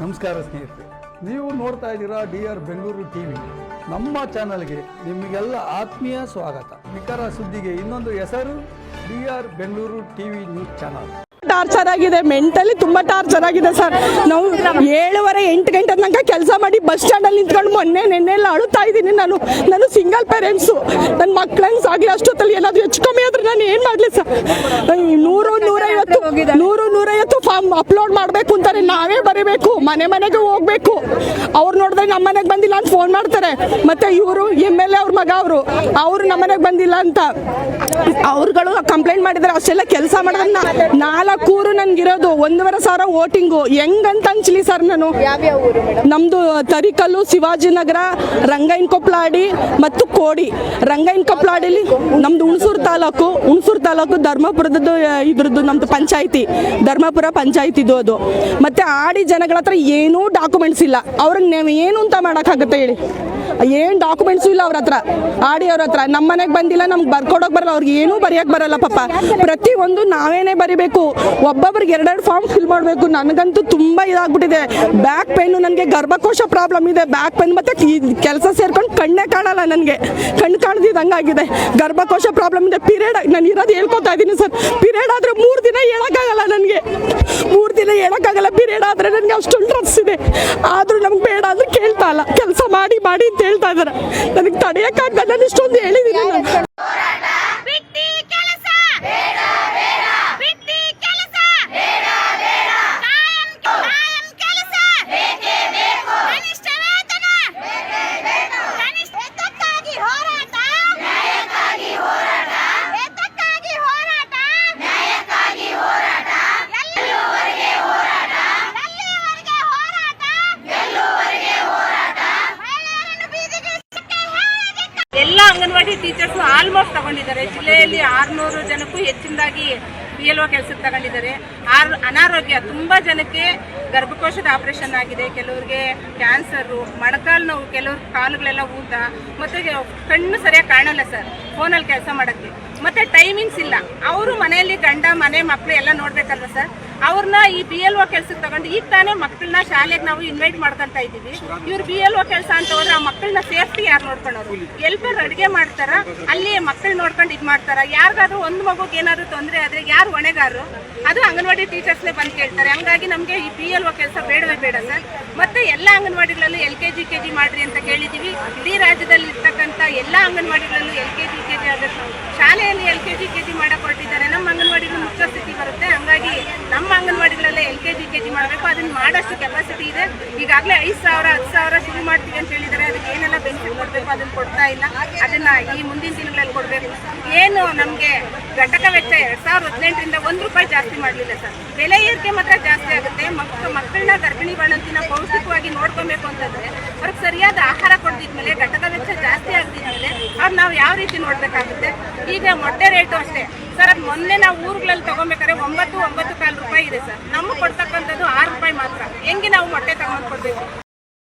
ನಮಸ್ಕಾರ ಸ್ನೇಹಿತರೆ, ನೀವು ನೋಡ್ತಾ ಇದ್ದೀರಾ DR ಬೆಂಗಳೂರು TV. ನಮ್ಮ ಚಾನಲ್ಗೆ ನಿಮಗೆಲ್ಲ ಆತ್ಮೀಯ ಸ್ವಾಗತ. ನಿಖರ ಸುದ್ದಿಗೆ ಇನ್ನೊಂದು ಹೆಸರು DR Bengaluru TV news channel. Torture ಆಗಿದೆ, ಮೆಂಟಲಿ ತುಂಬಾ ಟಾರ್ಚರ್ ಆಗಿದೆ ಸರ್. ನಾವು 7:30-8 ಗಂಟೆ ತನಕ ಕೆಲಸ ಮಾಡಿ ಬಸ್ ಸ್ಟ್ಯಾಂಡ್ ಅಲ್ಲಿ ನಿಂತ್ಕೊಂಡು ನೆನ್ನೆ ಎಲ್ಲ ಅಳುತ್ತಾ ಇದ್ದೀನಿ. ನಾನು ಸಿಂಗಲ್ ಪೇರೆಂಟ್ಸು. ನನ್ನ ಮಕ್ಕಳಂಗೆ ಸಾಗಲಿ ಅಷ್ಟೊತ್ತಲ್ಲಿ ಏನಾದರೂ ಹೆಚ್ಚು ಕಮ್ಮಿ ಆದ್ರೆ ನಾನು ಏನು ಮಾಡಲಿ ಸರ್? 100-150 ಫಾರ್ಮ್ ಅಪ್ಲೋಡ್ ಮಾಡಬೇಕು ಅಂತಾರೆ. ನಾವೇ ಬರೀಬೇಕು, ಮನೆಗೆ ಹೋಗ್ಬೇಕು. ಅವ್ರು ನೋಡಿದ್ರೆ ನಮ್ಮ ಮನೆಗೆ ಬಂದಿಲ್ಲ ಅಂತ ಫೋನ್ ಮಾಡ್ತಾರೆ. ಮತ್ತೆ ಇವರು MLA ಅವ್ರ ಮಗ ಅವರು ನಮ್ಮ ಮನೆಗೆ ಬಂದಿಲ್ಲ ಅಂತ ಅವ್ರುಗಳು ಕಂಪ್ಲೇಂಟ್ ಮಾಡಿದ್ದಾರೆ. ಅಷ್ಟೆಲ್ಲ ಕೆಲಸ ಮಾಡಿದ್ರೆ 4 ಊರು ನನ್ಗಿರೋದು 1,500 ವೋಟಿಂಗು ಹೆಂಗಂತ ಹಂಚ್ಲಿ ಸರ್? ನಾನು ನಮ್ದು ತರಿಕಲ್ಲು, ಶಿವಾಜಿನಗರ, ರಂಗೈನಕೊಪ್ಲಾಡಿ ಮತ್ತು ಕೋಡಿ. ರಂಗೈನಕೊಪ್ಲಾಡಿಲಿ ನಮ್ದು ಹುಣಸೂರು ತಾಲೂಕು ಧರ್ಮಪುರದ್ದು ಇದ್ರದ್ದು ನಮ್ದು ಪಂಚಾಯಿತಿ, ಧರ್ಮಪುರ ಪಂಚಾಯಿತಿದು ಅದು. ಮತ್ತೆ ಆಡಿ ಜನಗಳ ಹತ್ರ ಏನೂ ಡಾಕ್ಯುಮೆಂಟ್ಸ್ ಇಲ್ಲ. ಅವ್ರಿಗೆ ನೀವು ಏನು ಅಂತ ಮಾಡೋಕ್ಕಾಗುತ್ತೆ ಹೇಳಿ? ಏನು ಡಾಕ್ಯುಮೆಂಟ್ಸು ಇಲ್ಲ ಅವ್ರ ಹತ್ರ, ಆಡಿ ಅವ್ರ ಹತ್ರ. ನಮ್ಮ ಮನೆಗೆ ಬಂದಿಲ್ಲ, ನಮ್ಗೆ ಬರ್ಕೊಡೋಕೆ ಬರಲ್ಲ, ಅವ್ರಿಗೆ ಏನೂ ಬರೆಯೋಕೆ ಬರಲ್ಲ ಪಾಪ. ಪ್ರತಿಯೊಂದು ನಾವೇನೇ ಬರಿಬೇಕು, ಒಬ್ಬೊಬ್ರಿಗೆ 2 ಫಾರ್ಮ್ ಫಿಲ್ ಮಾಡಬೇಕು. ನನಗಂತೂ ತುಂಬ ಇದಾಗ್ಬಿಟ್ಟಿದೆ. ಬ್ಯಾಕ್ ಪೇನು, ನನಗೆ ಗರ್ಭಕೋಶ ಪ್ರಾಬ್ಲಮ್ ಇದೆ, ಬ್ಯಾಕ್ ಪೇನ್. ಮತ್ತು ಕೆಲಸ ಸೇರ್ಕೊಂಡು ಕಣ್ಣೇ ಕಾಣಲ್ಲ, ನನಗೆ ಕಣ್ಣು ಕಾಣ್ದಿದ್ದಂಗಾಗಿದೆ. ಗರ್ಭಕೋಶ ಪ್ರಾಬ್ಲಮ್ ಇದೆ. ಪೀರಿಯಡ್ ನಾನು ಇರೋದು ಹೇಳ್ಕೊತಾ ಇದ್ದೀನಿ ಸರ್. ಪೀರಿಯಡ್ ಆದರೆ 3 ದಿನ ಹೇಳೋಕ್ಕಾಗಲ್ಲ ನನಗೆ. 3 ದಿನ ಹೇಳೋಕ್ಕಾಗಲ್ಲ ಪೀರಿಯಡ್ ಆದರೆ. ನನಗೆ ಅಷ್ಟೊಂದು ಡ್ರೆಸ್ ಇದೆ, ಆದರೂ ನಮ್ಗೆ ಬೇಡ ಅಂದ್ರೆ ಕೇಳ್ತಾ ಇಲ್ಲ. ಕೆಲಸ ಮಾಡಿ ಅಂತ ಹೇಳ್ತಾ ಇದ್ದಾರೆ. ನನಗೆ ತಡೆಯೋಕ್ಕಾಗಲ್ಲ. ನಾನು ಇಷ್ಟೊಂದು ಹೇಳಿದ್ದೀನಿ. ಎಲ್ಲ ಅಂಗನವಾಡಿ ಟೀಚರ್ಸ್ ಆಲ್ಮೋಸ್ಟ್ ತಗೊಂಡಿದ್ದಾರೆ. ಜಿಲ್ಲೆಯಲ್ಲಿ 600 ಜನಕ್ಕೂ ಹೆಚ್ಚಿನದಾಗಿ PLO ಕೆಲಸಕ್ಕೆ ತಗೊಂಡಿದ್ದಾರೆ. ಅನಾರೋಗ್ಯ ತುಂಬಾ ಜನಕ್ಕೆ ಗರ್ಭಕೋಶದ ಆಪರೇಷನ್ ಆಗಿದೆ, ಕೆಲವರಿಗೆ ಕ್ಯಾನ್ಸರು, ಮೊಣಕಾಲು ನೋವು, ಕೆಲವ್ರ ಕಾಲುಗಳೆಲ್ಲ ಊತ, ಮತ್ತೆ ಕಣ್ಣು ಸರಿಯಾಗಿ ಕಾಣಲ್ಲ ಸರ್ ಫೋನಲ್ಲಿ ಕೆಲಸ ಮಾಡೋಕ್ಕೆ. ಮತ್ತೆ ಟೈಮಿಂಗ್ಸ್ ಇಲ್ಲ. ಅವರು ಮನೆಯಲ್ಲಿ ಗಂಡ ಮನೆ ಮಕ್ಕಳು ಎಲ್ಲ ನೋಡ್ಬೇಕಲ್ವ ಸರ್? ಅವ್ರನ್ನ ಈ PLO ಕೆಲ್ಸಕ್ಕೆ ತಗೊಂಡು ಈಗ ತಾನೇ ಮಕ್ಕಳನ್ನ ಶಾಲೆಗೆ ನಾವು ಇನ್ವೈಟ್ ಮಾಡ್ಕೊಂತ ಇದ್ದೀವಿ. ಇವ್ರು PLO ಕೆಲಸ ಅಂತ ಹೋದ್ರೆ ಆ ಮಕ್ಕಳನ್ನ ಸೇಫ್ಟಿ ಯಾರು ನೋಡ್ಕೊಳ್ಳೋರು? ಎಲ್ಪರ್ ಅಡುಗೆ ಮಾಡ್ತಾರ, ಅಲ್ಲಿ ಮಕ್ಕಳು ನೋಡ್ಕೊಂಡು ಇದು ಮಾಡ್ತಾರ. ಯಾರಿಗಾದ್ರೂ ಒಂದು ಮಗುಗೆ ಏನಾದ್ರು ತೊಂದರೆ ಆದ್ರೆ ಯಾರು ಹೊಣೆಗಾರರು? ಅದು ಅಂಗನವಾಡಿ ಟೀಚರ್ಸ್ನೇ ಬಂದು ಕೇಳ್ತಾರೆ. ಹಂಗಾಗಿ ನಮಗೆ ಈ PLO ಕೆಲಸ ಬೇಡವೇ ಬೇಡ ಸರ್. ಮತ್ತೆ ಎಲ್ಲ ಅಂಗನವಾಡಿಗಳಲ್ಲೂ LKG UKG ಮಾಡ್ರಿ ಅಂತ ಕೇಳಿದ್ದೀವಿ. ಇಡೀ ರಾಜ್ಯದಲ್ಲಿ ಇರ್ತಕ್ಕಂಥ ಎಲ್ಲ ಅಂಗನವಾಡಿಗಳಲ್ಲೂ LKG UKG ಆಗುತ್ತೆ. ಶಾಲೆಯಲ್ಲಿ LKG UKG ಮಾಡಕ್ಕೆ ಹೊರಟಿದ್ದಾರೆ. ನಮ್ಮ ಅಂಗನವಾಡಿಗಳು ಮುಖ್ಯ ಸ್ಥಿತಿ ಬರುತ್ತೆ. ಹಂಗಾಗಿ ನಮ್ಮ ಅಂಗನವಾಡಿಗಳಲ್ಲೇ LKG UKG ಮಾಡಬೇಕು. ಅದನ್ನ ಮಾಡೋಷ್ಟು ಕೆಪಾಸಿಟಿ ಇದೆ. ಈಗಾಗಲೇ 5,000 10,000 ಶುರು ಮಾಡ್ತೀವಿ ಅಂತ ಹೇಳಿದ್ದಾರೆ. ಅದಕ್ಕೆ ಏನೆಲ್ಲ ಬೆನಿಫಿಟ್ ಕೊಡಬೇಕು ಅದನ್ನು ಕೊಡ್ತಾ ಇಲ್ಲ. ಅದನ್ನ ಈ ಮುಂದಿನ ದಿನಗಳಲ್ಲಿ ಕೊಡಬೇಕು. ಏನು ನಮಗೆ ಘಟಕ ವೆಚ್ಚ 2018ರಿಂದ ₹1 ಜಾಸ್ತಿ ಮಾಡಲಿಲ್ಲ ಸರ್. ಬೆಲೆ ಏರಿಕೆ ಮಾತ್ರ ಜಾಸ್ತಿ ಆಗುತ್ತೆ. ಮಕ್ಕಳನ್ನ ಗರ್ಭಿಣಿಗಳಂತಿನ ಪೌಷ್ಟಿಕವಾಗಿ ನೋಡ್ಕೊಬೇಕು ಅಂತಂದ್ರೆ ಅವ್ರಿಗೆ ಸರಿಯಾದ ಆಹಾರ ಕೊಡ್ತಿದ್ಮೇಲೆ, ಘಟಕ ವೆಚ್ಚ ಜಾಸ್ತಿ ಆಗ್ತಿದ್ಮೇಲೆ ಅವ್ರು ನಾವು ಯಾವ ರೀತಿ ನೋಡ್ಬೇಕಾಗುತ್ತೆ? ಈಗ ಮೊಟ್ಟೆ ರೇಟು ಅಷ್ಟೇ ಸರ್. ಅದು ಮೊನ್ನೆ ನಾವು ಊರುಗಳಲ್ಲಿ ತಗೊಬೇಕಾದ್ರೆ 9-9.25 ಇದೆ ಸರ್. ನಮ್ಗೆ ಕೊಡ್ತಕ್ಕಂಥದ್ದು ₹6 ಮಾತ್ರ. ಹೆಂಗೆ ನಾವು ಮೊಟ್ಟೆ ತಗೊಂಡು ಕೊಡ್ಬೇಕು?